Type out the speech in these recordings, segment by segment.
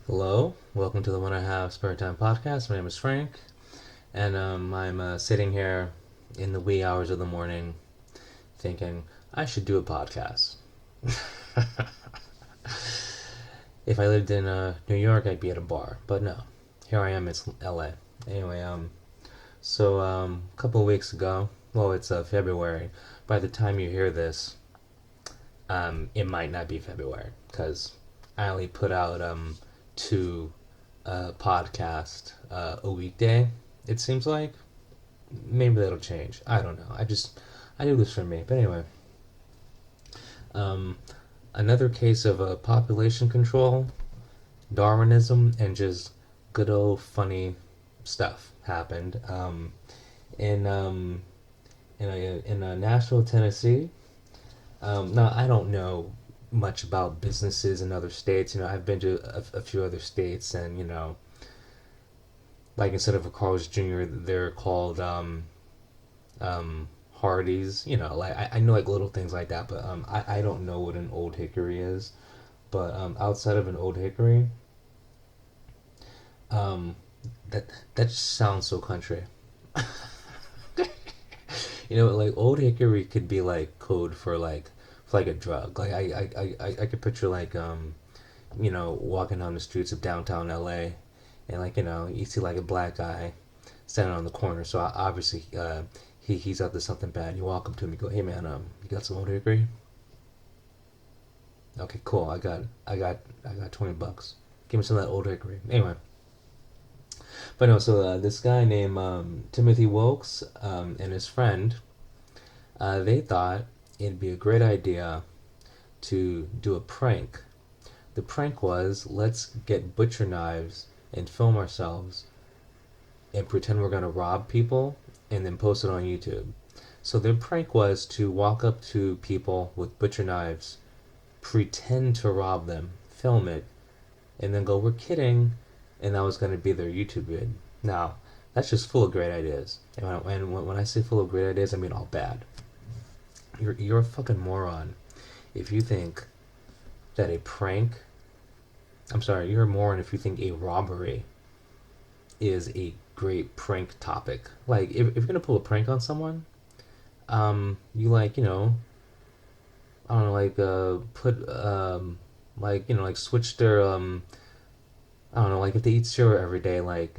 Hello, welcome to the When I Have Spare Time podcast. My name is Frank, and I'm sitting here in the wee hours of the morning thinking I should do a podcast. If I lived in New York, I'd be at a bar, but no, here I am. It's LA. Anyway, a couple of weeks ago, well, it's February. By the time you hear this, it might not be February because I only put out two podcast a weekday. It seems like maybe that'll change. I don't know. I do this for me. But anyway, um, another case of population control, Darwinism, and just good old funny stuff happened in Nashville, Tennessee. Now I don't know much about businesses in other states. I've been to a few other states, and like instead of a Carl's Jr., they're called Hardee's. Like I know like little things like that, but I don't know what an Old Hickory is. But outside of an Old Hickory, um, that just sounds so country. Like Old Hickory could be like code for like a drug. Like I could picture like walking down the streets of downtown LA, and like you see like a black guy standing on the corner. So obviously he's up to something bad. You walk up to him, you go, "Hey man, you got some Old Hickory?" Okay, cool. I got $20. Give me some of that Old Hickory. Anyway, but no. So this guy named Timothy Wilkes and his friend, they thought it'd be a great idea to do a prank. The prank was, let's get butcher knives and film ourselves and pretend we're gonna rob people and then post it on YouTube. So their prank was to walk up to people with butcher knives, pretend to rob them, film it, and then go, "We're kidding," and that was gonna be their YouTube vid. Now, that's just full of great ideas. And when I say full of great ideas, I mean all bad. You're a fucking moron if you think that a prank. I'm sorry, you're a moron if you think a robbery is a great prank topic. Like, if you're gonna pull a prank on someone, you like, I don't know, like, put, like, like switch their, I don't know, like if they eat cereal every day, like,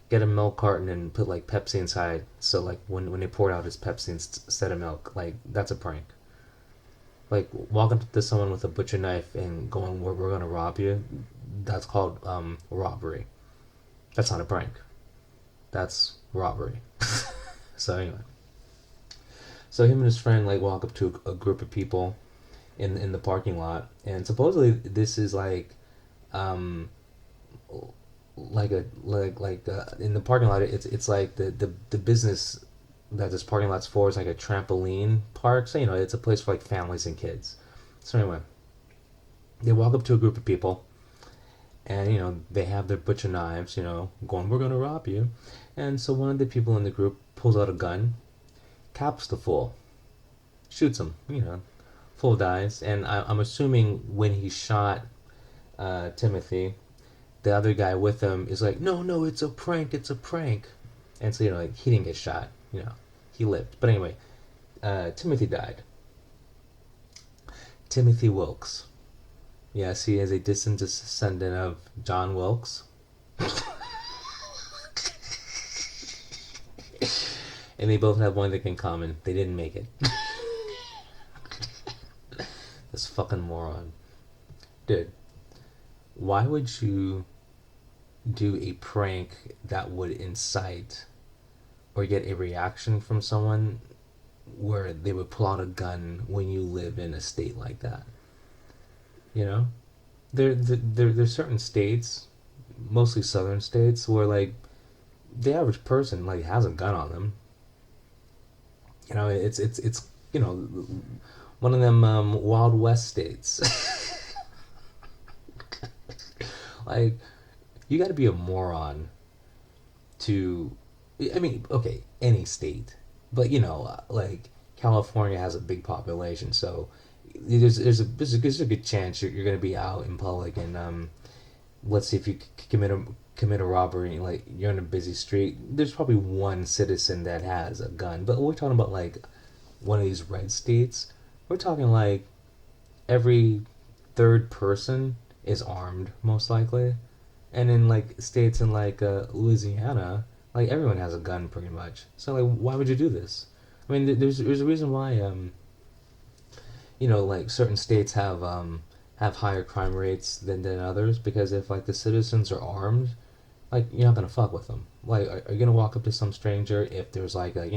get a milk carton and put like Pepsi inside. So like when they pour it out, it's Pepsi instead of milk. Like that's a prank. Like walking up to someone with a butcher knife and going, "We're gonna rob you." That's called robbery. That's not a prank. That's robbery. So anyway, so him and his friend like walk up to a group of people in the parking lot, and supposedly this is um like in the parking lot. It's like the business that this parking lot's for is like a trampoline park. So it's a place for like families and kids. So anyway, they walk up to a group of people, and they have their butcher knives, going, "We're gonna rob you." And so one of the people in the group pulls out a gun, caps the fool, shoots him. Fool dies, and I'm assuming when he shot Timothy, the other guy with him is like, "No, no, it's a prank, it's a prank." And so like he didn't get shot. He lived. But anyway, Timothy died. Timothy Wilkes. Yes, he is a distant descendant of John Wilkes. And they both have one thing in common: they didn't make it. This fucking moron. Dude, why would you do a prank that would incite or get a reaction from someone where they would pull out a gun when you live in a state like that? You know, there's certain states, mostly southern states, where like the average person like has a gun on them. It's one of them Wild West states. Like you got to be a moron to. I mean, okay, any state, but like California has a big population, so there's a good chance you're gonna be out in public, and let's say if you commit a robbery, like you're on a busy street, there's probably one citizen that has a gun. But we're talking about like one of these red states. We're talking like every third person is armed, most likely. And in like states in like Louisiana, like everyone has a gun pretty much. So like, why would you do this? I mean, there's a reason why like certain states have higher crime rates than others, because if like the citizens are armed, like you're not gonna fuck with them. Like, are you gonna walk up to some stranger if there's like a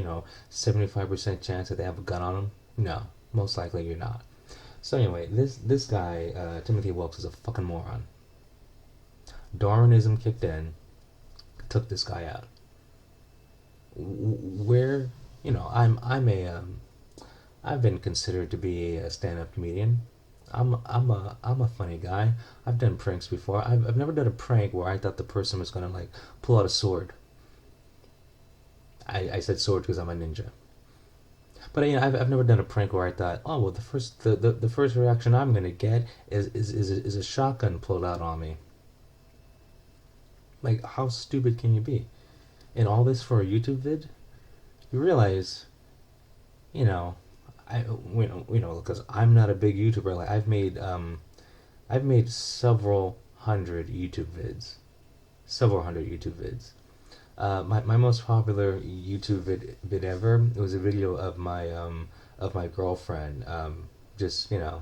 75% chance that they have a gun on them? No, most likely you're not. So anyway, this guy Timothy Wilkes is a fucking moron. Darwinism kicked in, took this guy out. Where I've been considered to be a stand-up comedian. I'm a funny guy. I've done pranks before. I've never done a prank where I thought the person was gonna like pull out a sword. I said sword because I'm a ninja. But I've never done a prank where I thought, oh well, the first reaction I'm gonna get is a shotgun pulled out on me. Like, how stupid can you be? And all this for a YouTube vid? You realize, you know, because I'm not a big YouTuber. Like, I've made several hundred YouTube vids. My most popular YouTube vid ever, it was a video of my girlfriend, just I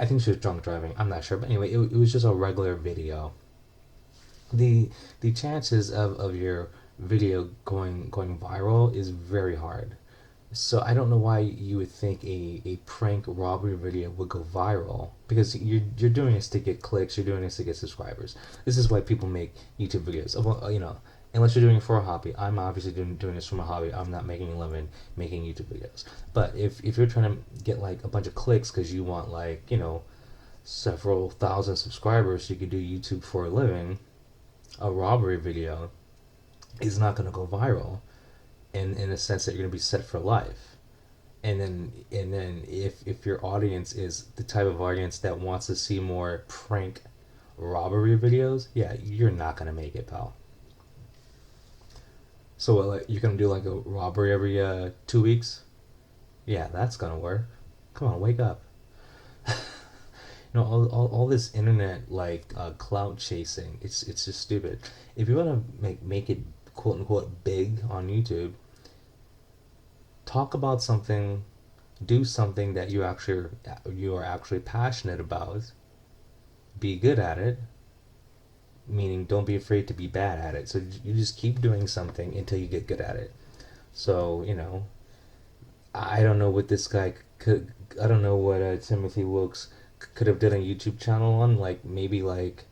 think she was drunk driving. I'm not sure, but anyway, it was just a regular video. The chances of your video going viral is very hard. So I don't know why you would think a prank robbery video would go viral, because you're doing this to get clicks, you're doing this to get subscribers. This is why people make YouTube videos. Well, unless you're doing it for a hobby. I'm obviously doing this from a hobby. I'm not making a living making YouTube videos. But if you're trying to get like a bunch of clicks because you want like several thousand subscribers so you could do YouTube for a living, a robbery video is not going to go viral in a sense that you're going to be set for life. And then if your audience is the type of audience that wants to see more prank robbery videos, yeah, you're not going to make it, pal. So what, like, you're going to do like a robbery every 2 weeks? Yeah, that's going to work. Come on, wake up. All this internet like clout chasing, it's just stupid. If you want to make it quote unquote big on YouTube, talk about something, do something that you are actually passionate about. Be good at it, meaning don't be afraid to be bad at it. So you just keep doing something until you get good at it. So I don't know what this guy could. I don't know what Timothy Wilkes could have done a YouTube channel on. Like maybe like,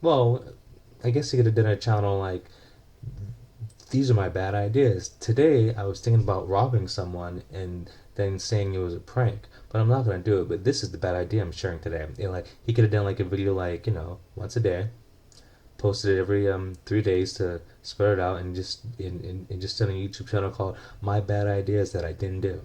well, I guess he could have done a channel like, these are my bad ideas. Today I was thinking about robbing someone and then saying it was a prank, but I'm not gonna do it. But this is the bad idea I'm sharing today. Like he could have done like a video like once a day, posted it every 3 days to spread it out, and just done a YouTube channel called My Bad Ideas That I Didn't Do.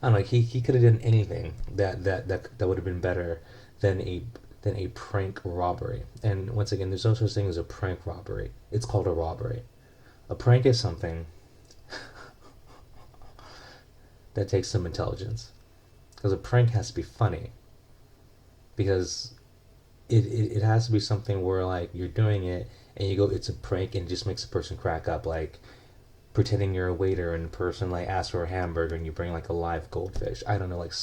I'm like he could have done anything that would have been better than a prank robbery. And once again, there's no such thing as a prank robbery. It's called a robbery. A prank is something that takes some intelligence, because a prank has to be funny, because it has to be something where like you're doing it and you go, it's a prank, and it just makes a person crack up, like pretending you're a waiter and a person like asks for a hamburger and you bring like a live goldfish. I don't know, like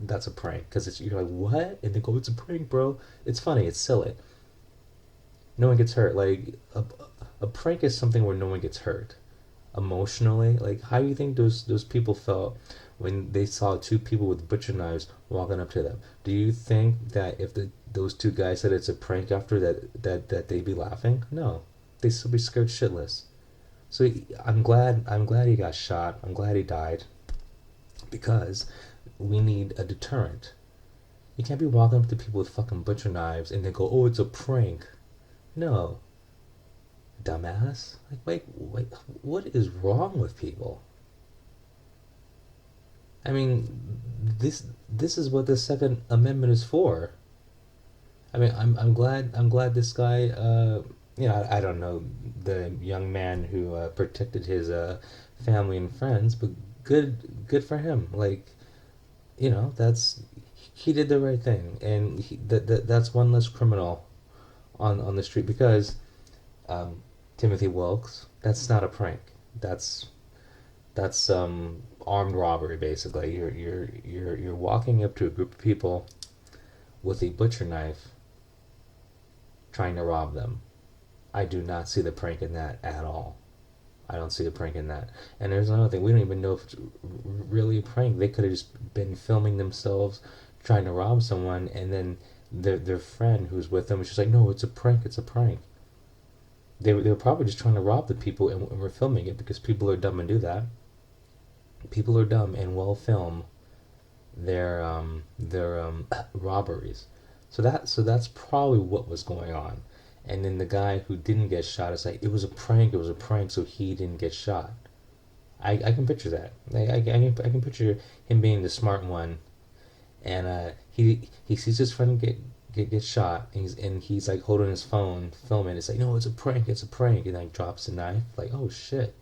that's a prank, because it's, you're like, what? And they go, it's a prank, bro. It's funny, it's silly, no one gets hurt. Like a prank is something where no one gets hurt emotionally. Like, how do you think those people felt when they saw two people with butcher knives walking up to them? Do you think that if those two guys said it's a prank after that they'd be laughing? No, they'd still be scared shitless. So I'm glad he got shot. I'm glad he died, because we need a deterrent. You can't be walking up to people with fucking butcher knives and then go, oh, it's a prank. No, dumbass. Like, wait, what is wrong with people? I mean, this is what the Second Amendment is for. I mean, I'm glad this guy. I don't know the young man who protected his family and friends, but good for him. Like, that's he did the right thing, and that's one less criminal on the street because um, Timothy Wilkes. That's not a prank. That's that's armed robbery basically. You're walking up to a group of people with a butcher knife, trying to rob them. I do not see the prank in that at all. I don't see a prank in that. And there's another thing. We don't even know if it's really a prank. They could have just been filming themselves trying to rob someone, and then their friend who's with them was just like, no, it's a prank. It's a prank. They were probably just trying to rob the people, and we're filming it because people are dumb and do that. People are dumb and will film their robberies. So that's probably what was going on. And then the guy who didn't get shot is like, it was a prank, so he didn't get shot. I can picture that. I can picture him being the smart one, and he sees his friend get shot, and he's like holding his phone, filming. It's like, no, it's a prank, and like drops the knife. Like, oh shit,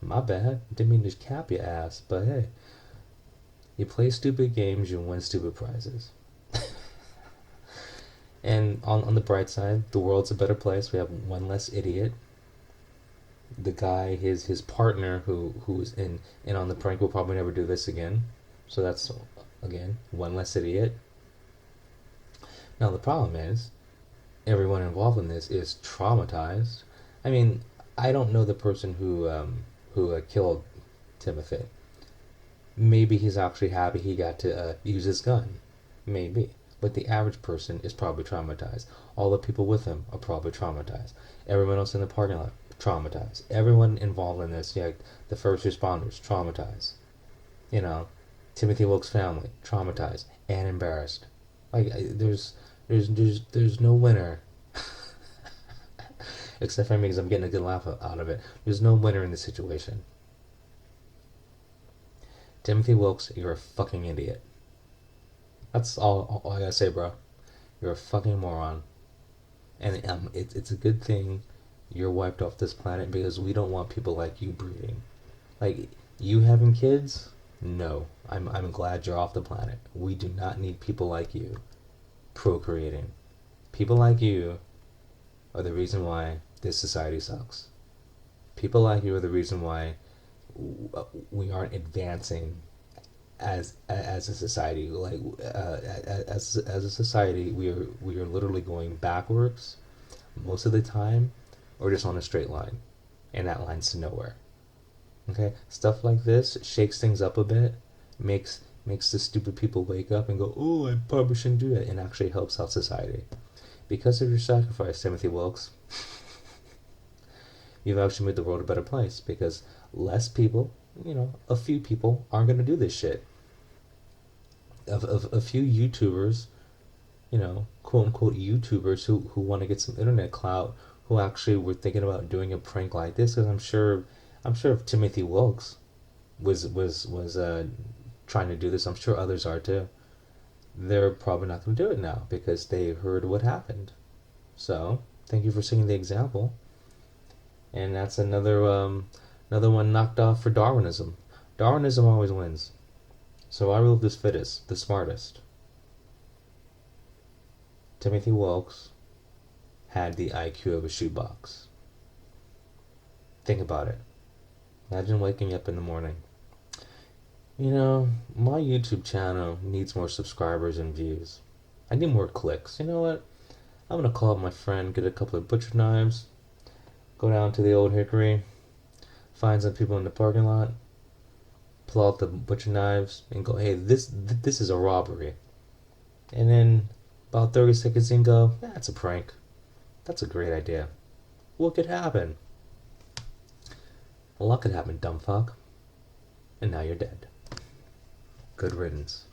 my bad. Didn't mean to cap your ass, but hey, you play stupid games, you win stupid prizes. And on the bright side, the world's a better place. We have one less idiot. The guy, his partner who's in on the prank will probably never do this again. So that's again one less idiot. Now the problem is everyone involved in this is traumatized. I mean, I don't know the person who killed Timothy. Maybe he's actually happy he got to use his gun. Maybe. But the average person is probably traumatized. All the people with him are probably traumatized. Everyone else in the parking lot, traumatized. Everyone involved in this, yeah, the first responders, traumatized. You know, Timothy Wilkes' family, traumatized and embarrassed. Like, there's no winner. Except for me because I'm getting a good laugh out of it. There's no winner in this situation. Timothy Wilkes, you're a fucking idiot. That's all I gotta say, bro. You're a fucking moron. And it's a good thing you're wiped off this planet because we don't want people like you breeding. Like, you having kids? No. I'm glad you're off the planet. We do not need people like you procreating. People like you are the reason why this society sucks. People like you are the reason why we aren't advancing as a society. Like as a society, we are literally going backwards most of the time, or just on a straight line, and that line's to nowhere. Okay, stuff like this shakes things up a bit, makes the stupid people wake up and go, oh, I probably shouldn't do that, and actually helps out society. Because of your sacrifice, Timothy Wilkes, you've actually made the world a better place because less people, a few people aren't going to do this shit. Of a few YouTubers, quote unquote YouTubers who want to get some internet clout, who actually were thinking about doing a prank like this, because I'm sure if Timothy Wilkes was trying to do this, I'm sure others are too. They're probably not going to do it now because they heard what happened. So thank you for setting the example, and that's another one knocked off for Darwinism. Darwinism always wins. Survival of the fittest, the smartest. Timothy Wilkes had the IQ of a shoebox. Think about it. Imagine waking up in the morning. My YouTube channel needs more subscribers and views. I need more clicks. You know what? I'm gonna call up my friend, get a couple of butcher knives, go down to the old hickory, find some people in the parking lot, pull out the butcher knives, and go, hey, this is a robbery. And then about 30 seconds in, go, that's a prank. That's a great idea. What could happen? A lot could happen, dumb fuck. And now you're dead. Good riddance.